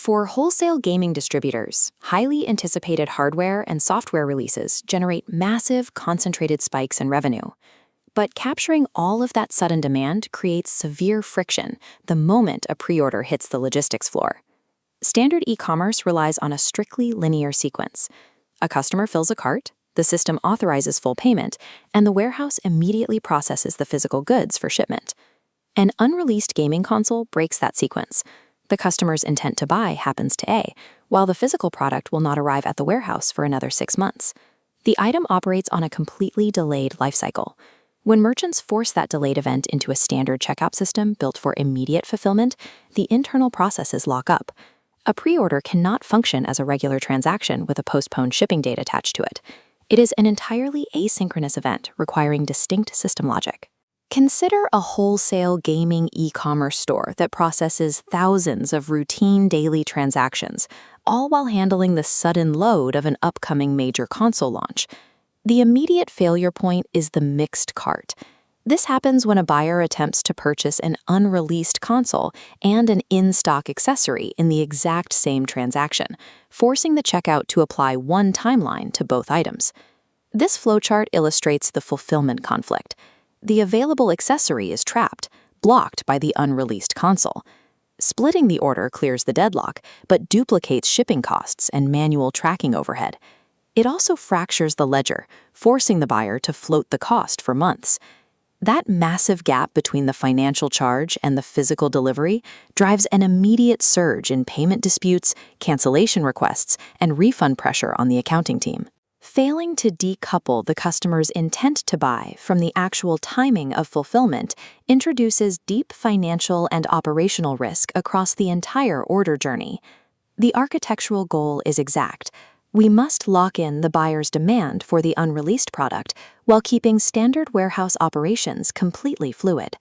For wholesale gaming distributors, highly anticipated hardware and software releases generate massive, concentrated spikes in revenue. But capturing all of that sudden demand creates severe friction the moment a pre-order hits the logistics floor. Standard e-commerce relies on a strictly linear sequence. A customer fills a cart, the system authorizes full payment, and the warehouse immediately processes the physical goods for shipment. An unreleased gaming console breaks that sequence. The customer's intent to buy happens to A, while the physical product will not arrive at the warehouse for another 6 months. The item operates on a completely delayed lifecycle. When merchants force that delayed event into a standard checkout system built for immediate fulfillment, the internal processes lock up. A pre-order cannot function as a regular transaction with a postponed shipping date attached to it. It is an entirely asynchronous event requiring distinct system logic. Consider a wholesale gaming e-commerce store that processes thousands of routine daily transactions, all while handling the sudden load of an upcoming major console launch. The immediate failure point is the mixed cart. This happens when a buyer attempts to purchase an unreleased console and an in-stock accessory in the exact same transaction, forcing the checkout to apply one timeline to both items. This flowchart illustrates the fulfillment conflict. The available accessory is trapped, blocked by the unreleased console. Splitting the order clears the deadlock, but duplicates shipping costs and manual tracking overhead. It also fractures the ledger, forcing the buyer to float the cost for months. That massive gap between the financial charge and the physical delivery drives an immediate surge in payment disputes, cancellation requests, and refund pressure on the accounting team. Failing to decouple the customer's intent to buy from the actual timing of fulfillment introduces deep financial and operational risk across the entire order journey. The architectural goal is exact. We must lock in the buyer's demand for the unreleased product while keeping standard warehouse operations completely fluid.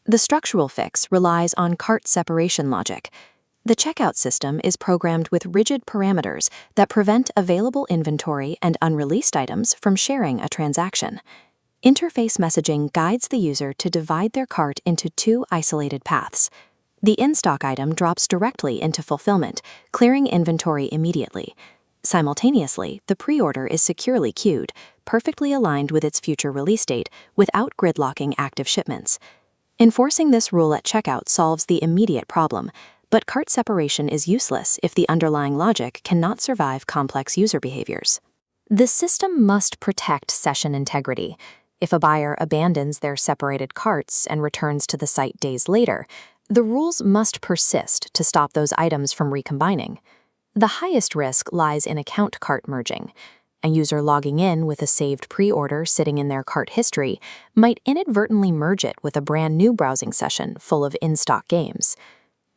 The structural fix relies on cart separation logic. The checkout system is programmed with rigid parameters that prevent available inventory and unreleased items from sharing a transaction. Interface messaging guides the user to divide their cart into 2 isolated paths. The in-stock item drops directly into fulfillment, clearing inventory immediately. Simultaneously, the pre-order is securely queued, perfectly aligned with its future release date, without gridlocking active shipments. Enforcing this rule at checkout solves the immediate problem, but cart separation is useless if the underlying logic cannot survive complex user behaviors. The system must protect session integrity. If a buyer abandons their separated carts and returns to the site days later, the rules must persist to stop those items from recombining. The highest risk lies in account cart merging. A user logging in with a saved pre-order sitting in their cart history might inadvertently merge it with a brand new browsing session full of in-stock games.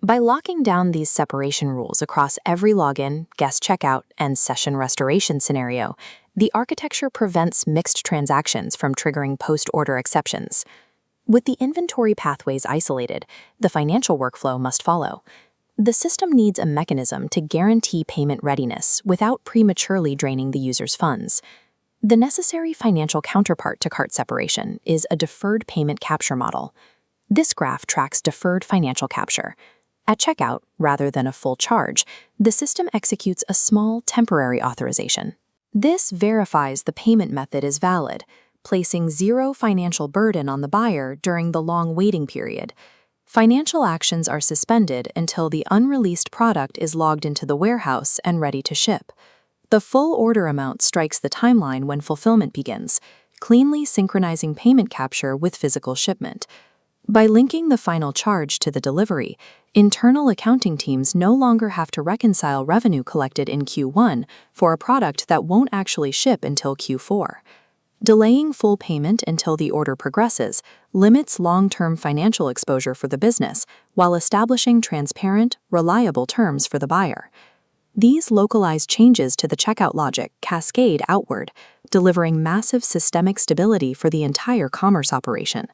By locking down these separation rules across every login, guest checkout, and session restoration scenario, the architecture prevents mixed transactions from triggering post-order exceptions. With the inventory pathways isolated, the financial workflow must follow. The system needs a mechanism to guarantee payment readiness without prematurely draining the user's funds. The necessary financial counterpart to cart separation is a deferred payment capture model. This graph tracks deferred financial capture. At checkout, rather than a full charge, the system executes a small temporary authorization. This verifies the payment method is valid, placing zero financial burden on the buyer during the long waiting period. Financial actions are suspended until the unreleased product is logged into the warehouse and ready to ship. The full order amount strikes the timeline when fulfillment begins, cleanly synchronizing payment capture with physical shipment. By linking the final charge to the delivery, internal accounting teams no longer have to reconcile revenue collected in Q1 for a product that won't actually ship until Q4. Delaying full payment until the order progresses limits long-term financial exposure for the business while establishing transparent, reliable terms for the buyer. These localized changes to the checkout logic cascade outward, delivering massive systemic stability for the entire commerce operation.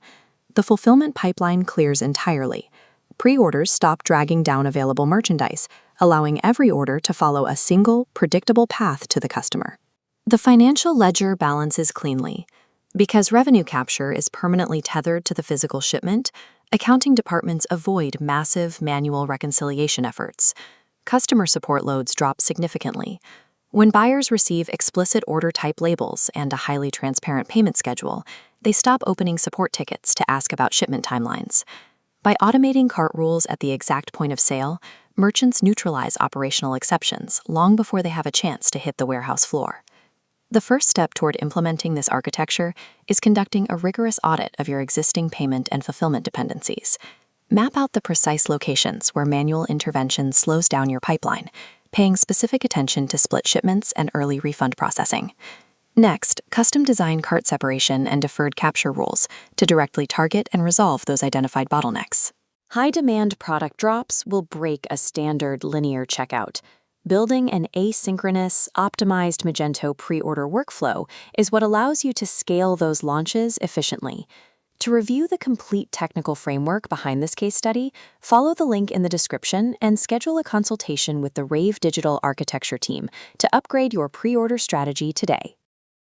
The fulfillment pipeline clears entirely. Pre-orders stop dragging down available merchandise, allowing every order to follow a single, predictable path to the customer. The financial ledger balances cleanly. Because revenue capture is permanently tethered to the physical shipment, accounting departments avoid massive manual reconciliation efforts. customer support loads drop significantly. When buyers receive explicit order type labels and a highly transparent payment schedule, they stop opening support tickets to ask about shipment timelines. By automating cart rules at the exact point of sale, merchants neutralize operational exceptions long before they have a chance to hit the warehouse floor. The first step toward implementing this architecture is conducting a rigorous audit of your existing payment and fulfillment dependencies. Map out the precise locations where manual intervention slows down your pipeline, paying specific attention to split shipments and early refund processing. Next, custom design cart separation and deferred capture rules to directly target and resolve those identified bottlenecks. High-demand product drops will break a standard linear checkout. Building an asynchronous, optimized Magento pre-order workflow is what allows you to scale those launches efficiently. To review the complete technical framework behind this case study, follow the link in the description and schedule a consultation with the Rave Digital Architecture team to upgrade your pre-order strategy today.